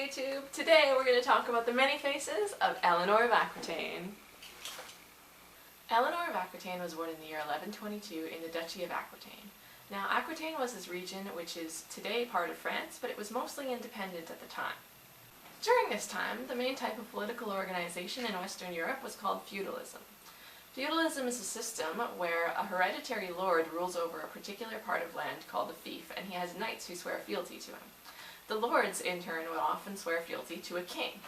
YouTube! Today we're going to talk about the many faces of Eleanor of Aquitaine. Eleanor of Aquitaine was born in the year 1122 in the Duchy of Aquitaine. Now, Aquitaine was this region which is today part of France, but it was mostly independent at the time. During this time, the main type of political organization in Western Europe was called feudalism. Feudalism is a system where a hereditary lord rules over a particular part of land called a fief, and he has knights who swear fealty to him. The lords, in turn, would often swear fealty to a king.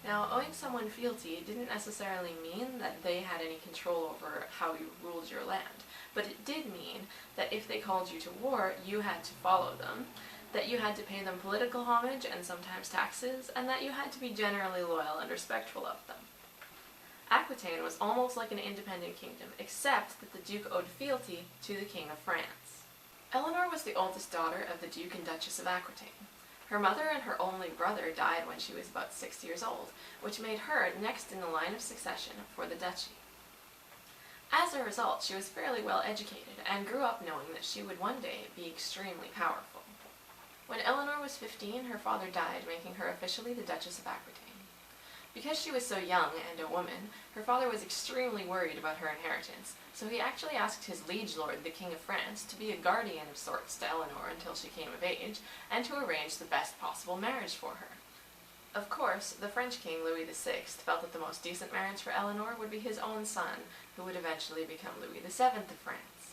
Now, owing someone fealty didn't necessarily mean that they had any control over how you ruled your land, but it did mean that if they called you to war, you had to follow them, that you had to pay them political homage and sometimes taxes, and that you had to be generally loyal and respectful of them. Aquitaine was almost like an independent kingdom, except that the Duke owed fealty to the King of France. Eleanor was the oldest daughter of the Duke and Duchess of Aquitaine. Her mother and her only brother died when she was about 6 years old, which made her next in the line of succession for the duchy. As a result, she was fairly well educated and grew up knowing that she would one day be extremely powerful. When Eleanor was 15, her father died, making her officially the Duchess of Aquitaine. Because she was so young and a woman, her father was extremely worried about her inheritance, so he actually asked his liege lord, the King of France, to be a guardian of sorts to Eleanor until she came of age, and to arrange the best possible marriage for her. Of course, the French King Louis VI felt that the most decent marriage for Eleanor would be his own son, who would eventually become Louis VII of France.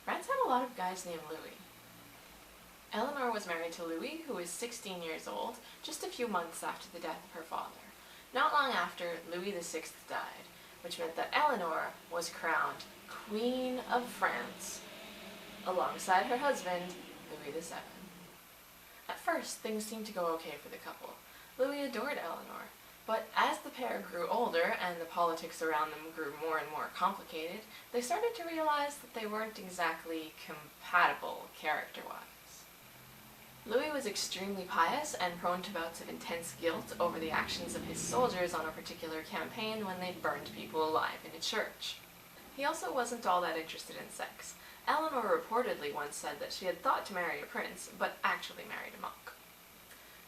France had a lot of guys named Louis. Eleanor was married to Louis, who was 16 years old, just a few months after the death of her father. Not long after, Louis VI died, which meant that Eleanor was crowned Queen of France, alongside her husband, Louis VII. At first, things seemed to go okay for the couple. Louis adored Eleanor, but as the pair grew older and the politics around them grew more and more complicated, they started to realize that they weren't exactly compatible character-wise. Louis was extremely pious and prone to bouts of intense guilt over the actions of his soldiers on a particular campaign when they burned people alive in a church. He also wasn't all that interested in sex. Eleanor reportedly once said that she had thought to marry a prince, but actually married a monk.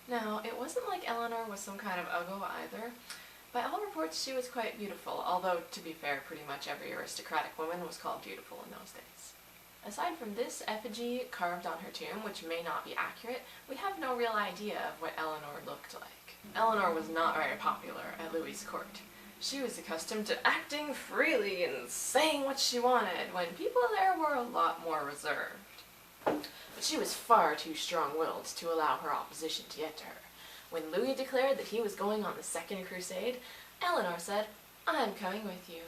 Now, it wasn't like Eleanor was some kind of uggo either. By all reports, she was quite beautiful, although, to be fair, pretty much every aristocratic woman was called beautiful in those days. Aside from this effigy carved on her tomb, which may not be accurate, we have no real idea of what Eleanor looked like. Eleanor was not very popular at Louis's court. She was accustomed to acting freely and saying what she wanted, when people there were a lot more reserved. But she was far too strong-willed to allow her opposition to get to her. When Louis declared that he was going on the Second Crusade, Eleanor said, "I'm coming with you."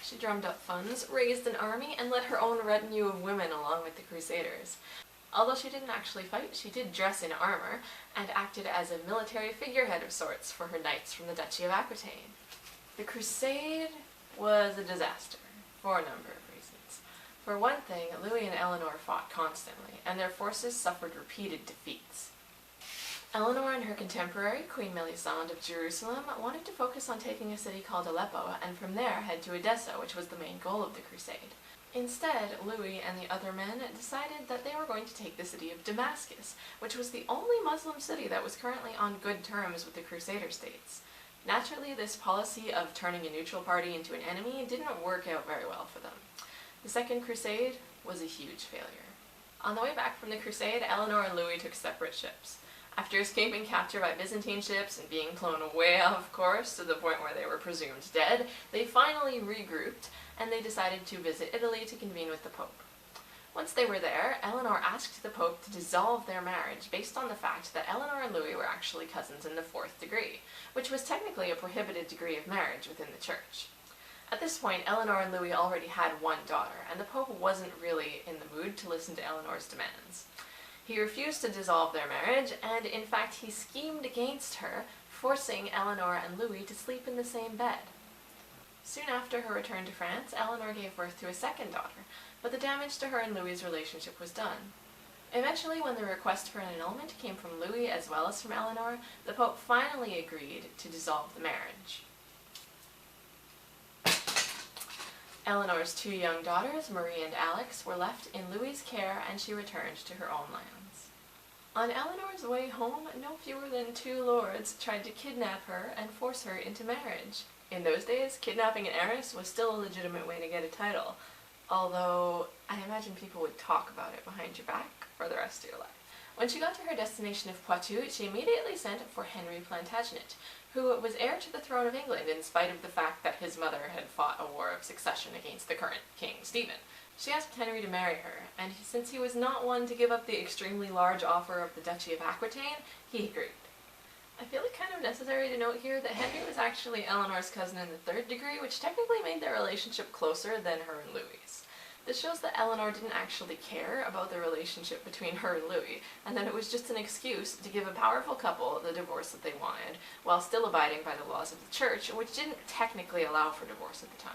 She drummed up funds, raised an army, and led her own retinue of women along with the Crusaders. Although she didn't actually fight, she did dress in armor, and acted as a military figurehead of sorts for her knights from the Duchy of Aquitaine. The Crusade was a disaster, for a number of reasons. For one thing, Louis and Eleanor fought constantly, and their forces suffered repeated defeats. Eleanor and her contemporary, Queen Melisande of Jerusalem, wanted to focus on taking a city called Aleppo, and from there head to Edessa, which was the main goal of the crusade. Instead, Louis and the other men decided that they were going to take the city of Damascus, which was the only Muslim city that was currently on good terms with the Crusader states. Naturally, this policy of turning a neutral party into an enemy didn't work out very well for them. The Second Crusade was a huge failure. On the way back from the crusade, Eleanor and Louis took separate ships. After escaping capture by Byzantine ships and being blown way off course to the point where they were presumed dead, they finally regrouped, and they decided to visit Italy to convene with the Pope. Once they were there, Eleanor asked the Pope to dissolve their marriage based on the fact that Eleanor and Louis were actually cousins in the 4th degree, which was technically a prohibited degree of marriage within the Church. At this point, Eleanor and Louis already had one daughter, and the Pope wasn't really in the mood to listen to Eleanor's demands. He refused to dissolve their marriage, and in fact he schemed against her, forcing Eleanor and Louis to sleep in the same bed. Soon after her return to France, Eleanor gave birth to a second daughter, but the damage to her and Louis's relationship was done. Eventually, when the request for an annulment came from Louis as well as from Eleanor, the Pope finally agreed to dissolve the marriage. Eleanor's 2 young daughters, Marie and Alex, were left in Louis's care, and she returned to her own lands. On Eleanor's way home, no fewer than 2 lords tried to kidnap her and force her into marriage. In those days, kidnapping an heiress was still a legitimate way to get a title, although I imagine people would talk about it behind your back for the rest of your life. When she got to her destination of Poitou, she immediately sent for Henry Plantagenet, who was heir to the throne of England in spite of the fact that his mother had fought a war of succession against the current King Stephen. She asked Henry to marry her, and since he was not one to give up the extremely large offer of the Duchy of Aquitaine, he agreed. I feel it kind of necessary to note here that Henry was actually Eleanor's cousin in the 3rd degree, which technically made their relationship closer than her and Louis's. This shows that Eleanor didn't actually care about the relationship between her and Louis, and that it was just an excuse to give a powerful couple the divorce that they wanted, while still abiding by the laws of the church, which didn't technically allow for divorce at the time.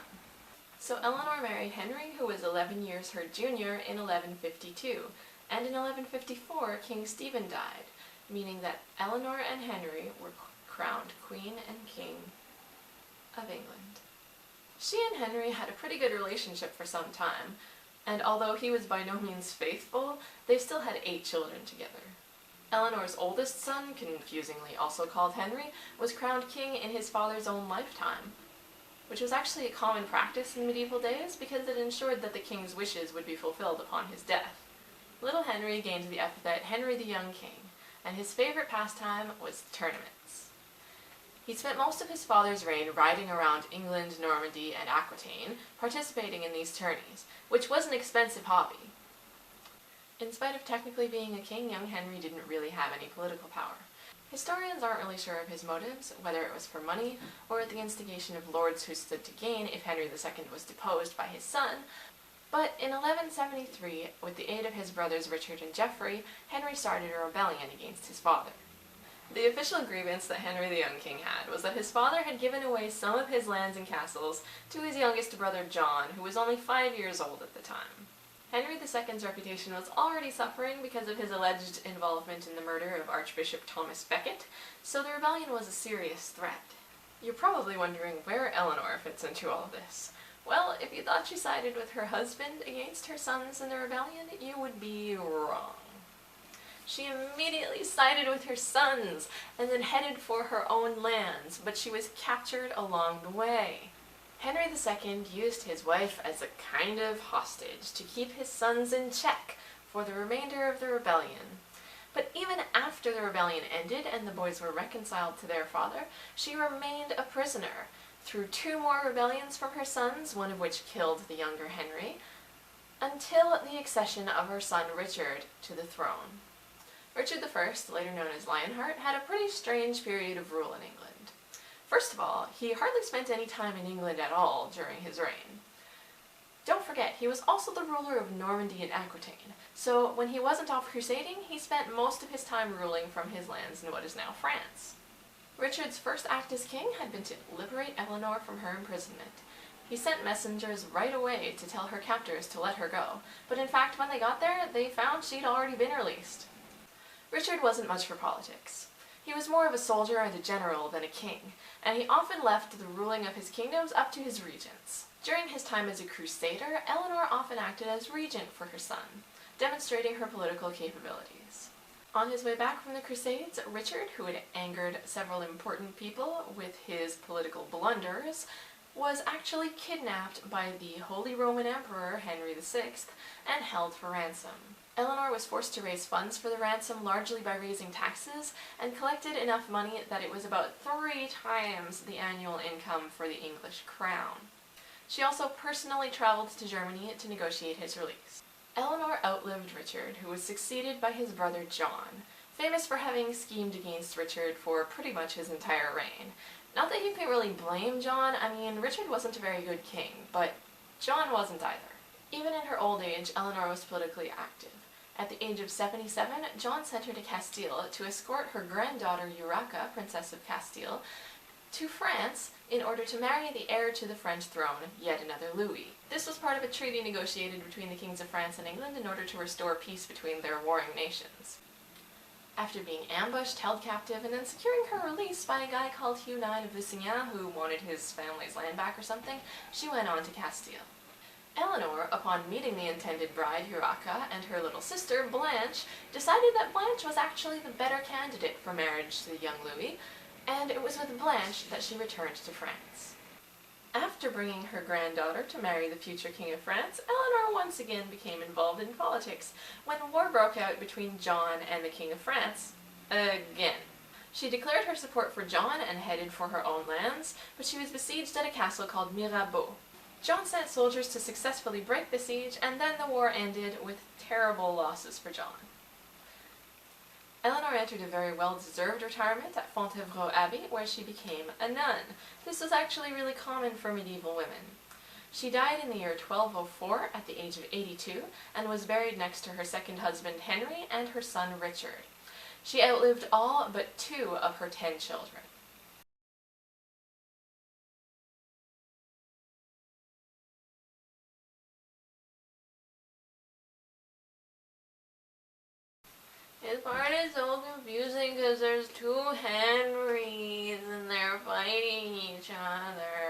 So Eleanor married Henry, who was 11 years her junior, in 1152, and in 1154 King Stephen died, meaning that Eleanor and Henry were crowned Queen and King of England. She and Henry had a pretty good relationship for some time, and although he was by no means faithful, they still had 8 children together. Eleanor's oldest son, confusingly also called Henry, was crowned king in his father's own lifetime, which was actually a common practice in medieval days because it ensured that the king's wishes would be fulfilled upon his death. Little Henry gained the epithet Henry the Young King, and his favorite pastime was tournaments. He spent most of his father's reign riding around England, Normandy, and Aquitaine, participating in these tourneys, which was an expensive hobby. In spite of technically being a king, young Henry didn't really have any political power. Historians aren't really sure of his motives, whether it was for money, or at the instigation of lords who stood to gain if Henry II was deposed by his son, but in 1173, with the aid of his brothers Richard and Geoffrey, Henry started a rebellion against his father. The official grievance that Henry the Young King had was that his father had given away some of his lands and castles to his youngest brother John, who was only 5 years old at the time. Henry II's reputation was already suffering because of his alleged involvement in the murder of Archbishop Thomas Becket, so the rebellion was a serious threat. You're probably wondering where Eleanor fits into all of this. Well, if you thought she sided with her husband against her sons in the rebellion, you would be wrong. She immediately sided with her sons, and then headed for her own lands, but she was captured along the way. Henry II used his wife as a kind of hostage to keep his sons in check for the remainder of the rebellion. But even after the rebellion ended and the boys were reconciled to their father, she remained a prisoner through 2 more rebellions from her sons, one of which killed the younger Henry, until the accession of her son Richard to the throne. Richard I, later known as Lionheart, had a pretty strange period of rule in England. First of all, he hardly spent any time in England at all during his reign. Don't forget, he was also the ruler of Normandy and Aquitaine, so when he wasn't off crusading, he spent most of his time ruling from his lands in what is now France. Richard's first act as king had been to liberate Eleanor from her imprisonment. He sent messengers right away to tell her captors to let her go, but in fact when they got there, they found she'd already been released. Richard wasn't much for politics. He was more of a soldier and a general than a king, and he often left the ruling of his kingdoms up to his regents. During his time as a crusader, Eleanor often acted as regent for her son, demonstrating her political capabilities. On his way back from the Crusades, Richard, who had angered several important people with his political blunders, was actually kidnapped by the Holy Roman Emperor Henry VI and held for ransom. Eleanor was forced to raise funds for the ransom largely by raising taxes, and collected enough money that it was about 3 times the annual income for the English crown. She also personally traveled to Germany to negotiate his release. Eleanor outlived Richard, who was succeeded by his brother John, famous for having schemed against Richard for pretty much his entire reign. Not that you can really blame John. I mean, Richard wasn't a very good king, but John wasn't either. Even in her old age, Eleanor was politically active. At the age of 77, John sent her to Castile to escort her granddaughter Urraca, Princess of Castile, to France in order to marry the heir to the French throne, yet another Louis. This was part of a treaty negotiated between the kings of France and England in order to restore peace between their warring nations. After being ambushed, held captive, and then securing her release by a guy called Hugh IX of Lusignan who wanted his family's land back or something, she went on to Castile. Eleanor, upon meeting the intended bride, Urraca, and her little sister, Blanche, decided that Blanche was actually the better candidate for marriage to the young Louis, and it was with Blanche that she returned to France. After bringing her granddaughter to marry the future King of France, Eleanor once again became involved in politics when war broke out between John and the King of France. Again. She declared her support for John and headed for her own lands, but she was besieged at a castle called Mirabeau. John sent soldiers to successfully break the siege, and then the war ended with terrible losses for John. Eleanor entered a very well-deserved retirement at Fontevraud Abbey, where she became a nun. This was actually really common for medieval women. She died in the year 1204 at the age of 82, and was buried next to her second husband Henry and her son Richard. She outlived all but 2 of her 10 children. This part is so confusing because there's 2 Henrys and they're fighting each other.